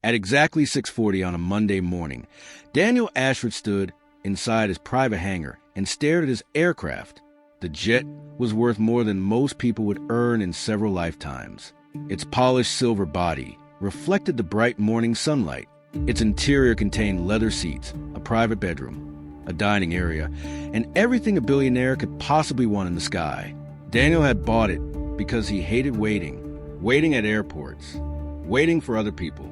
At exactly 6:40 on a Monday morning, Daniel Ashford stood inside his private hangar and stared at his aircraft. The jet was worth more than most people would earn in several lifetimes. Its polished silver body reflected the bright morning sunlight. Its interior contained leather seats, a private bedroom, a dining area, and everything a billionaire could possibly want in the sky. Daniel had bought it because he hated waiting at airports, waiting for other people,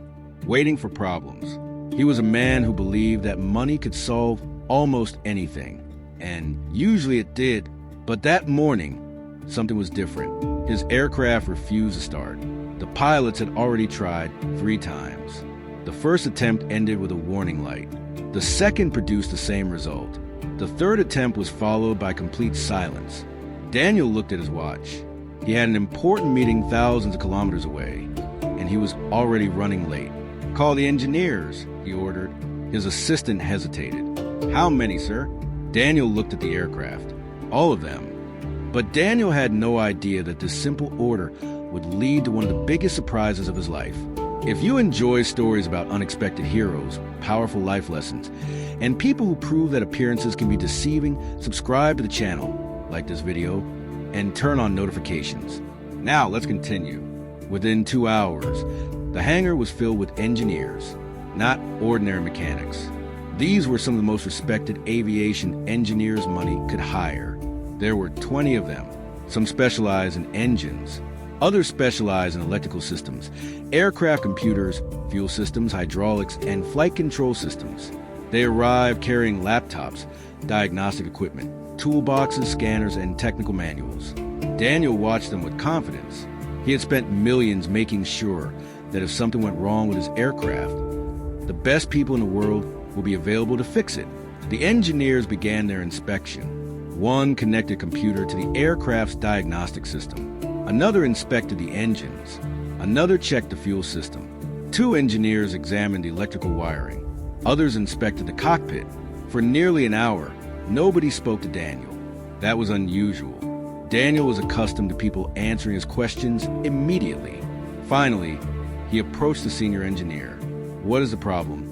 waiting for problems. He was a man who believed that money could solve almost anything, and usually it did. But that morning, something was different. His aircraft refused to start. The pilots had already tried 3 times. The first attempt ended with a warning light. The second produced the same result. The third attempt was followed by complete silence. Daniel looked at his watch. He had an important meeting thousands of kilometers away, and he was already running late. "Call the engineers," he ordered. His assistant hesitated. "How many, sir?" Daniel looked at the aircraft. All of them. But Daniel had no idea that this simple order would lead to one of the biggest surprises of his life. If you enjoy stories about unexpected heroes, powerful life lessons, and people who prove that appearances can be deceiving, subscribe to the channel, like this video, and turn on notifications. Now let's continue. Within 2 hours, the hangar was filled with engineers, not ordinary mechanics. These were some of the most respected aviation engineers money could hire. There were 20 of them. Some specialized in engines. Others specialized in electrical systems, aircraft computers, fuel systems, hydraulics, and flight control systems. They arrived carrying laptops, diagnostic equipment, toolboxes, scanners, and technical manuals. Daniel watched them with confidence. He had spent millions making sure that if something went wrong with his aircraft, the best people in the world would be available to fix it. The engineers began their inspection. One connected a computer to the aircraft's diagnostic system. Another inspected the engines. Another checked the fuel system. 2 engineers examined the electrical wiring. Others inspected the cockpit. For nearly an hour, nobody spoke to Daniel. That was unusual. Daniel was accustomed to people answering his questions immediately. Finally, he approached the senior engineer. "What is the problem?"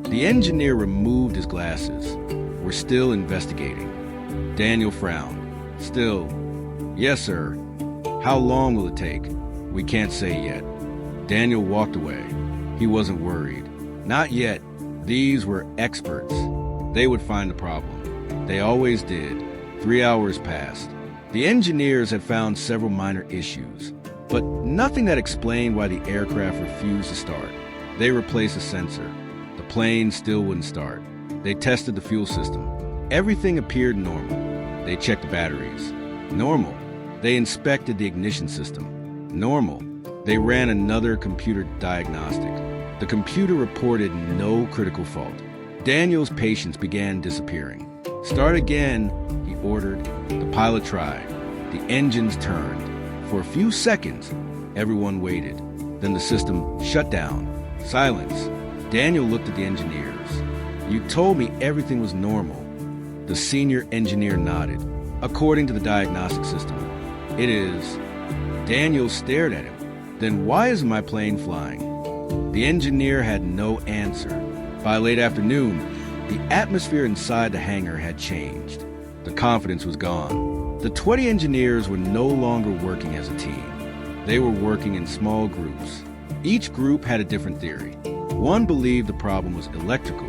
The engineer removed his glasses. "We're still investigating." Daniel frowned. "Still?" "Yes, sir." "How long will it take?" "We can't say yet." Daniel walked away. He wasn't worried. Not yet. These were experts. They would find the problem. They always did. 3 hours passed. The engineers had found several minor issues, but nothing that explained why the aircraft refused to start. They replaced the sensor. The plane still wouldn't start. They tested the fuel system. Everything appeared normal. They checked the batteries. Normal. They inspected the ignition system. Normal. They ran another computer diagnostic. The computer reported no critical fault. Daniel's patience began disappearing. "Start again," he ordered. The pilot tried. The engines turned. For a few seconds, everyone waited. Then the system shut down. Silence. Daniel looked at the engineers. "You told me everything was normal." The senior engineer nodded. "According to the diagnostic system, it is." Daniel stared at him. "Then why isn't my plane flying?" The engineer had no answer. By late afternoon, the atmosphere inside the hangar had changed. The confidence was gone. The 20 engineers were no longer working as a team. They were working in small groups. Each group had a different theory. One believed the problem was electrical.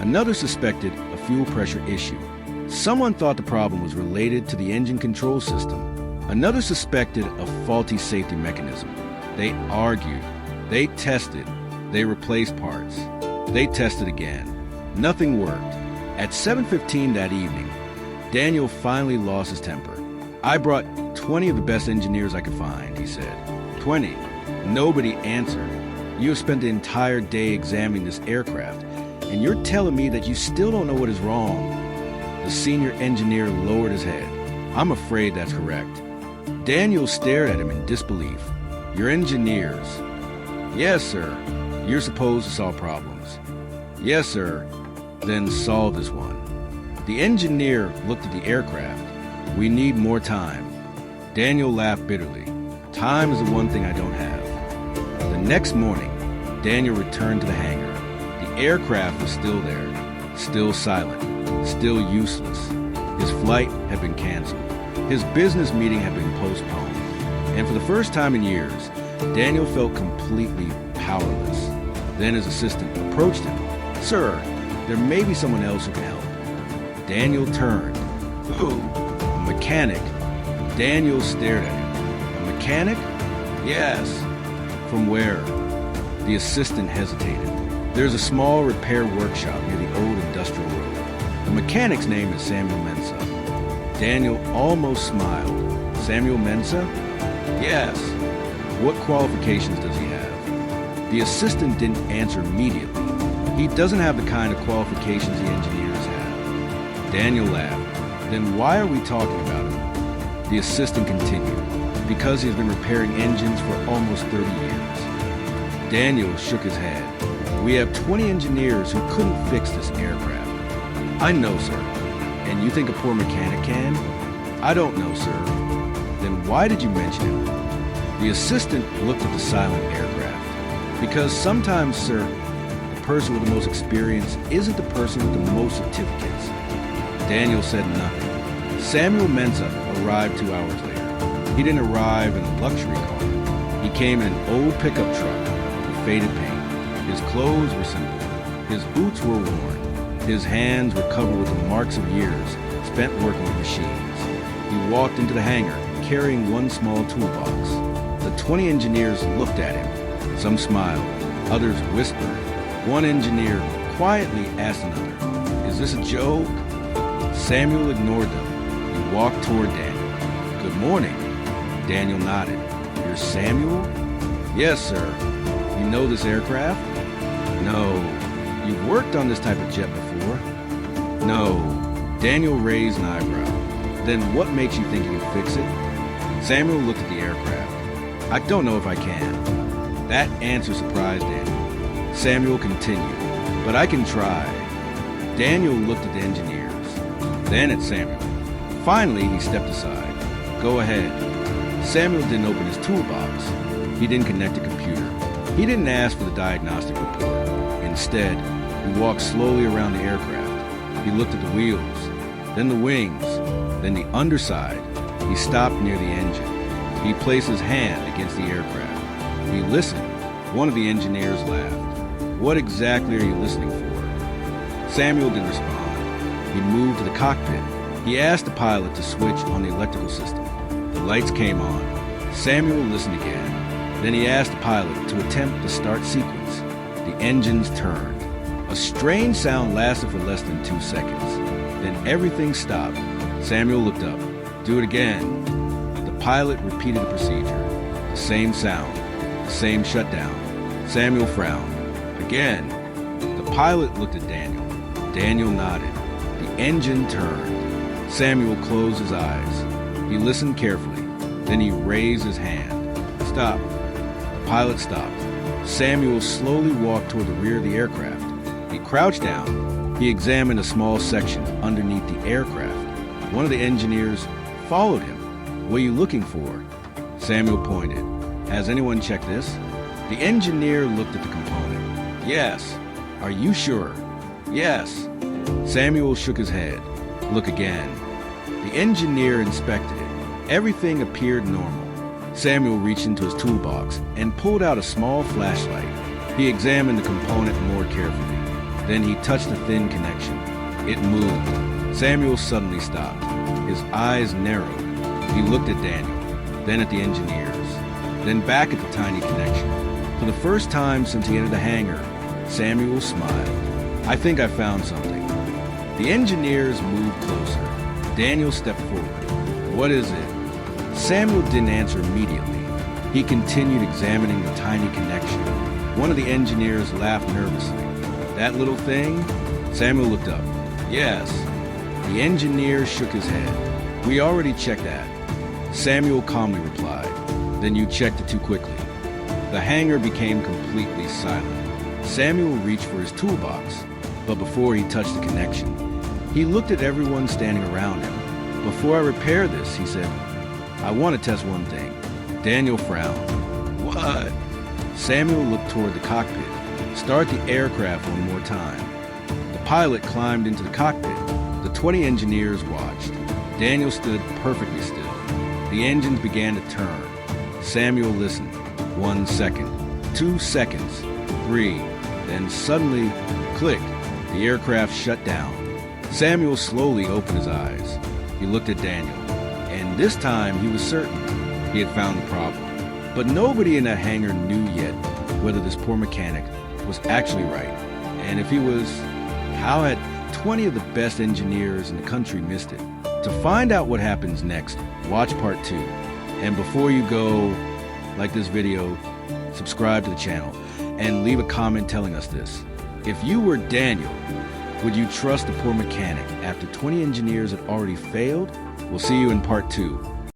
Another suspected a fuel pressure issue. Someone thought the problem was related to the engine control system. Another suspected a faulty safety mechanism. They argued. They tested. They replaced parts. They tested again. Nothing worked. At 7:15 that evening, Daniel finally lost his temper. "I brought 20 of the best engineers I could find," he said. 20. Nobody answered. "You have spent the entire day examining this aircraft, and you're telling me that you still don't know what is wrong." The senior engineer lowered his head. "I'm afraid that's correct." Daniel stared at him in disbelief. "You're engineers." "Yes, sir." "You're supposed to solve problems." "Yes, sir." "Then solve this one." The engineer looked at the aircraft. "We need more time." Daniel laughed bitterly. "Time is the one thing I don't have." The next morning, Daniel returned to the hangar. The aircraft was still there, still silent, still useless. His flight had been canceled. His business meeting had been postponed. And for the first time in years, Daniel felt completely powerless. Then his assistant approached him. "Sir, there may be someone else who can help." Daniel turned. "Who?" "A mechanic." Daniel stared at him. "A mechanic?" "Yes." "From where?" The assistant hesitated. "There's a small repair workshop near the old industrial road. The mechanic's name is Samuel Mensah." Daniel almost smiled. "Samuel Mensah?" "Yes." "What qualifications does he have?" The assistant didn't answer immediately. "He doesn't have the kind of qualifications the engineers have." Daniel laughed. "Then why are we talking about him?" The assistant continued. "Because he's been repairing engines for almost 30 years." Daniel shook his head. "We have 20 engineers who couldn't fix this aircraft." "I know, sir." "And you think a poor mechanic can?" "I don't know, sir." "Then why did you mention him?" The assistant looked at the silent aircraft. "Because sometimes, sir, the person with the most experience isn't the person with the most certificates." Daniel said nothing. Samuel Mensah arrived 2 hours later. He didn't arrive in a luxury car. He came in an old pickup truck with faded paint. His clothes were simple. His boots were worn. His hands were covered with the marks of years spent working with machines. He walked into the hangar carrying one small toolbox. The 20 engineers looked at him. Some smiled, others whispered. One engineer quietly asked another, "Is this a joke?" Samuel ignored them. He walked toward Daniel. "Good morning." Daniel nodded. "You're Samuel?" "Yes, sir." "You know this aircraft?" "No." "You've worked on this type of jet before?" "No." Daniel raised an eyebrow. "Then what makes you think you can fix it?" Samuel looked at the aircraft. "I don't know if I can." That answer surprised Daniel. Samuel continued, "But I can try." Daniel looked at the engineers, then at Samuel. Finally, he stepped aside. "Go ahead." Samuel didn't open his toolbox. He didn't connect a computer. He didn't ask for the diagnostic report. Instead, he walked slowly around the aircraft. He looked at the wheels, then the wings, then the underside. He stopped near the engine. He placed his hand against the aircraft. He listened. One of the engineers laughed. "What exactly are you listening for?" Samuel didn't respond. He moved to the cockpit. He asked the pilot to switch on the electrical system. The lights came on. Samuel listened again. Then he asked the pilot to attempt the start sequence. The engines turned. A strange sound lasted for less than 2 seconds. Then everything stopped. Samuel looked up. "Do it again." The pilot repeated the procedure. The same sound. The same shutdown. Samuel frowned. Again. The pilot looked at Daniel. Daniel nodded. The engine turned. Samuel closed his eyes. He listened carefully. Then he raised his hand. "Stop." The pilot stopped. Samuel slowly walked toward the rear of the aircraft. He crouched down. He examined a small section underneath the aircraft. One of the engineers followed him. "What are you looking for?" Samuel pointed. "Has anyone checked this?" The engineer looked at the component. "Yes." "Are you sure?" "Yes." Samuel shook his head. "Look again." The engineer inspected it. Everything appeared normal. Samuel reached into his toolbox and pulled out a small flashlight. He examined the component more carefully. Then he touched the thin connection. It moved. Samuel suddenly stopped. His eyes narrowed. He looked at Daniel, then at the engineers, then back at the tiny connection. For the first time since he entered the hangar, Samuel smiled. "I think I found something." The engineers moved closer. Daniel stepped forward. "What is it?" Samuel didn't answer immediately. He continued examining the tiny connection. One of the engineers laughed nervously. "That little thing?" Samuel looked up. "Yes." The engineer shook his head. "We already checked that." Samuel calmly replied. "Then you checked it too quickly." The hangar became completely silent. Samuel reached for his toolbox, but before he touched the connection, he looked at everyone standing around him. "Before I repair this," he said, "I want to test one thing." Daniel frowned. "What?" Samuel looked toward the cockpit. Start the aircraft one more time. The pilot climbed into the cockpit. The 20 engineers watched. Daniel stood perfectly still. The engines began to turn. Samuel listened. 1 second, 2 seconds, 3. Then suddenly, click, the aircraft shut down. Samuel slowly opened his eyes. He looked at Daniel, and this time he was certain he had found the problem. But nobody in that hangar knew yet whether this poor mechanic was actually right. And if he was, how had 20 of the best engineers in the country missed it? To find out what happens next, watch part 2. And before you go, like this video, subscribe to the channel, and leave a comment telling us this. If you were Daniel, would you trust the poor mechanic after 20 engineers had already failed? We'll see you in part 2.